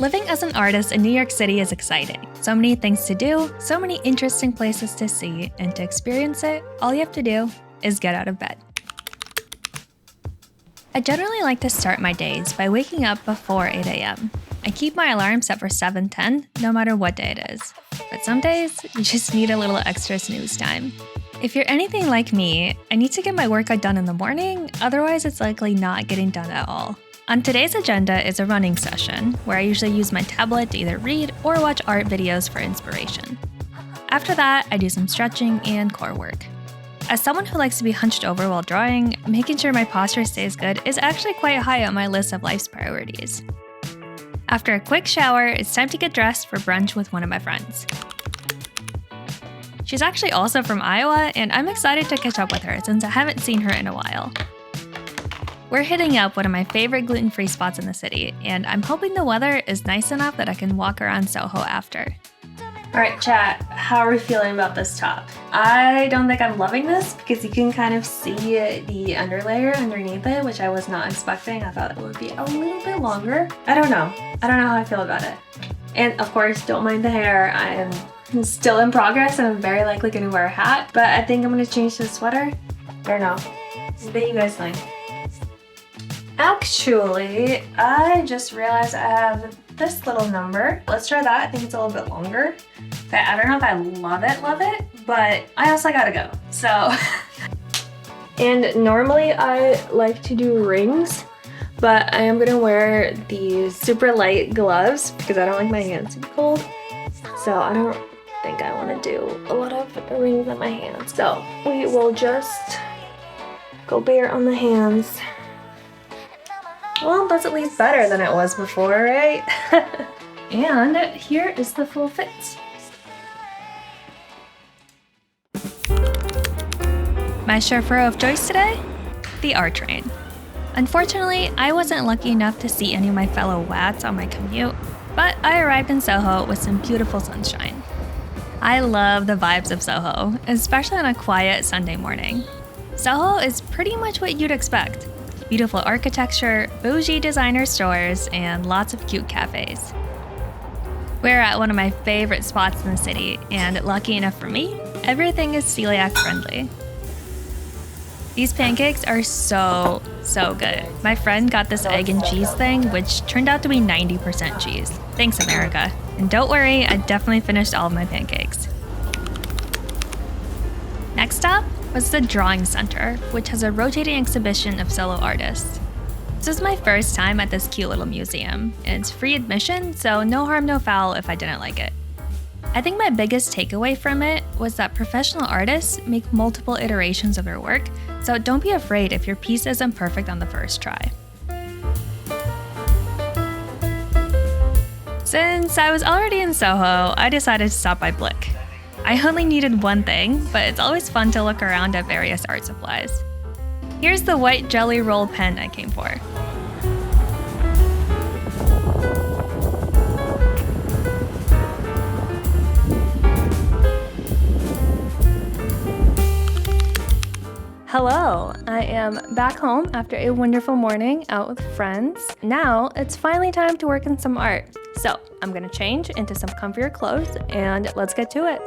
Living as an artist in New York City is exciting. So many things to do, so many interesting places to see, and to experience it, all you have to do is get out of bed. I generally like to start my days by waking up before 8 a.m. I keep my alarm set for 7:10 no matter what day it is. But some days, you just need a little extra snooze time. If you're anything like me, I need to get my workout done in the morning, otherwise it's likely not getting done at all. On today's agenda is a running session, where I usually use my tablet to either read or watch art videos for inspiration. After that, I do some stretching and core work. As someone who likes to be hunched over while drawing, making sure my posture stays good is actually quite high on my list of life's priorities. After a quick shower, it's time to get dressed for brunch with one of my friends. She's actually also from Iowa, and I'm excited to catch up with her since I haven't seen her in a while. We're hitting up one of my favorite gluten-free spots in the city, and I'm hoping the weather is nice enough that I can walk around Soho after. Alright chat, how are we feeling about this top? I don't think I'm loving this because you can kind of see the underlayer underneath it, which I was not expecting. I thought it would be a little bit longer. I don't know how I feel about it. And of course, don't mind the hair. I am still in progress and I'm very likely going to wear a hat, but I think I'm going to change to a sweater. Or no. What do you guys think? Actually, I just realized I have this little number. Let's try that. I think it's a little bit longer. Okay, I don't know if I love it, but I also gotta go. So, and normally I like to do rings, but I am gonna wear these super light gloves because I don't like my hands to be cold. So I don't think I want to do a lot of rings on my hands. So we will just go bare on the hands. Well, that's at least better than it was before, right? And here is the full fit. My chauffeur of choice today? The art train. Unfortunately, I wasn't lucky enough to see any of my fellow Wats on my commute, but I arrived in Soho with some beautiful sunshine. I love the vibes of Soho, especially on a quiet Sunday morning. Soho is pretty much what you'd expect. Beautiful architecture, bougie designer stores, and lots of cute cafes. We're at one of my favorite spots in the city, and lucky enough for me, everything is celiac friendly. These pancakes are so good. My friend got this egg and cheese thing, which turned out to be 90% cheese. Thanks, America. And don't worry, I definitely finished all of my pancakes. Next up was the Drawing Center, which has a rotating exhibition of solo artists. This was my first time at this cute little museum, and it's free admission, so no harm, no foul if I didn't like it. I think my biggest takeaway from it was that professional artists make multiple iterations of their work, so don't be afraid if your piece isn't perfect on the first try. Since I was already in Soho, I decided to stop by Blick. I only needed one thing, but it's always fun to look around at various art supplies. Here's the white jelly roll pen I came for. Hello, I am back home after a wonderful morning out with friends. Now it's finally time to work on some art. So I'm gonna change into some comfier clothes and let's get to it.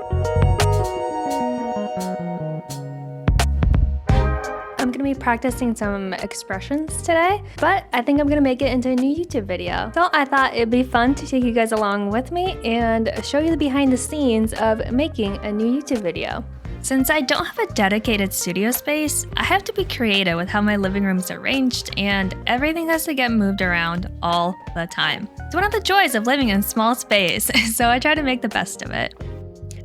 I'm gonna be practicing some expressions today, but I think I'm gonna make it into a new YouTube video. So I thought it'd be fun to take you guys along with me and show you the behind the scenes of making a new YouTube video. Since I don't have a dedicated studio space, I have to be creative with how my living room is arranged, and everything has to get moved around all the time. It's one of the joys of living in a small space, so I try to make the best of it.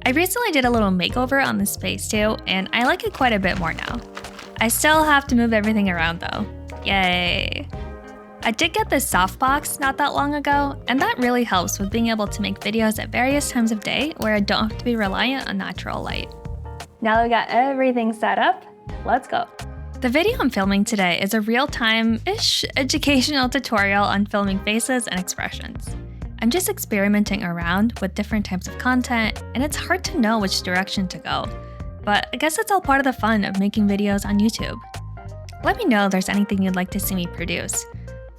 I recently did a little makeover on the space too, and I like it quite a bit more now. I still have to move everything around though. Yay! I did get this softbox not that long ago, and that really helps with being able to make videos at various times of day where I don't have to be reliant on natural light. Now that we got everything set up, let's go. The video I'm filming today is a real-time-ish educational tutorial on filming faces and expressions. I'm just experimenting around with different types of content, and it's hard to know which direction to go. But I guess it's all part of the fun of making videos on YouTube. Let me know if there's anything you'd like to see me produce.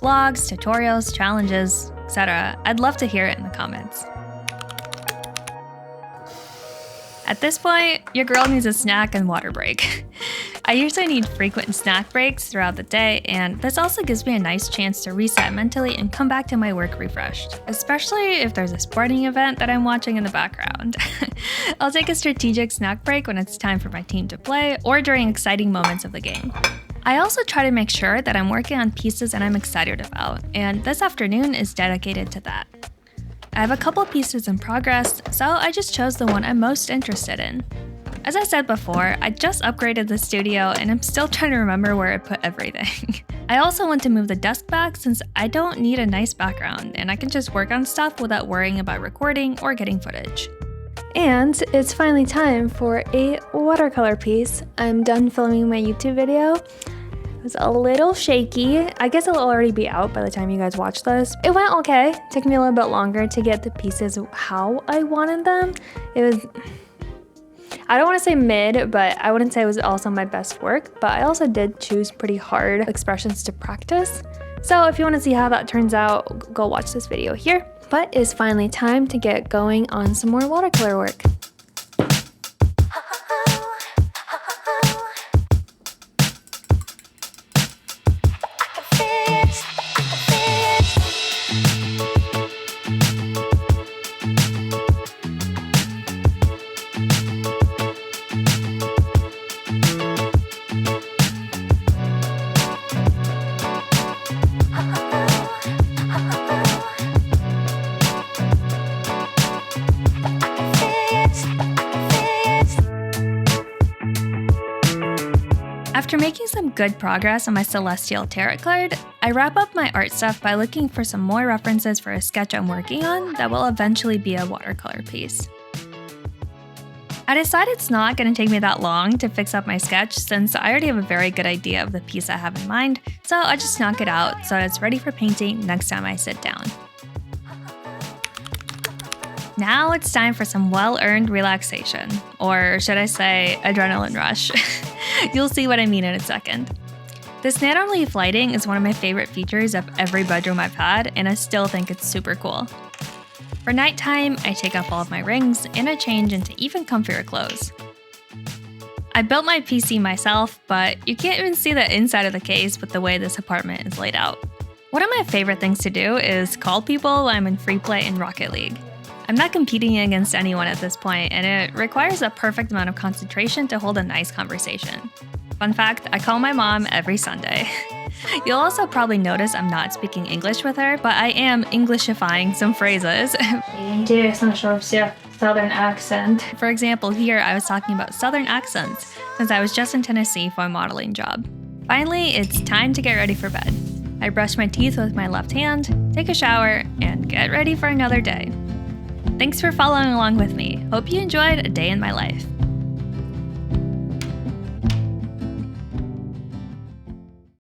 vlogs, tutorials, challenges, etc. I'd love to hear it in the comments. At this point, your girl needs a snack and water break. I usually need frequent snack breaks throughout the day, and this also gives me a nice chance to reset mentally and come back to my work refreshed, especially if there's a sporting event that I'm watching in the background. I'll take a strategic snack break when it's time for my team to play or during exciting moments of the game. I also try to make sure that I'm working on pieces that I'm excited about, and this afternoon is dedicated to that. I have a couple pieces in progress, so I just chose the one I'm most interested in. As I said before, I just upgraded the studio and I'm still trying to remember where I put everything. I also want to move the desk back since I don't need a nice background and I can just work on stuff without worrying about recording or getting footage. And it's finally time for a watercolor piece. I'm done filming my YouTube video. It was a little shaky. I guess it'll already be out by the time you guys watch this. It went okay. It took me a little bit longer to get the pieces how I wanted them. It was, I don't want to say mid, but I wouldn't say it was also my best work, but I also did choose pretty hard expressions to practice. So if you want to see how that turns out, go watch this video here. But it's finally time to get going on some more watercolor work. After making some good progress on my Celestial Tarot card, I wrap up my art stuff by looking for some more references for a sketch I'm working on that will eventually be a watercolor piece. I decided it's not going to take me that long to fix up my sketch since I already have a very good idea of the piece I have in mind, so I just knock it out so it's ready for painting next time I sit down. Now it's time for some well-earned relaxation, or should I say adrenaline rush. You'll see what I mean in a second. This natural leaf lighting is one of my favorite features of every bedroom I've had, and I still think it's super cool. For nighttime, I take off all of my rings and I change into even comfier clothes. I built my PC myself, but you can't even see the inside of the case with the way this apartment is laid out. One of my favorite things to do is call people while I'm in free play in Rocket League. I'm not competing against anyone at this point, and it requires a perfect amount of concentration to hold a nice conversation. Fun fact, I call my mom every Sunday. You'll also probably notice I'm not speaking English with her, but I am Englishifying some phrases. Into some sort of southern accent. For example, here I was talking about southern accents since I was just in Tennessee for a modeling job. Finally, it's time to get ready for bed. I brush my teeth with my left hand, take a shower, and get ready for another day. Thanks for following along with me. Hope you enjoyed a day in my life.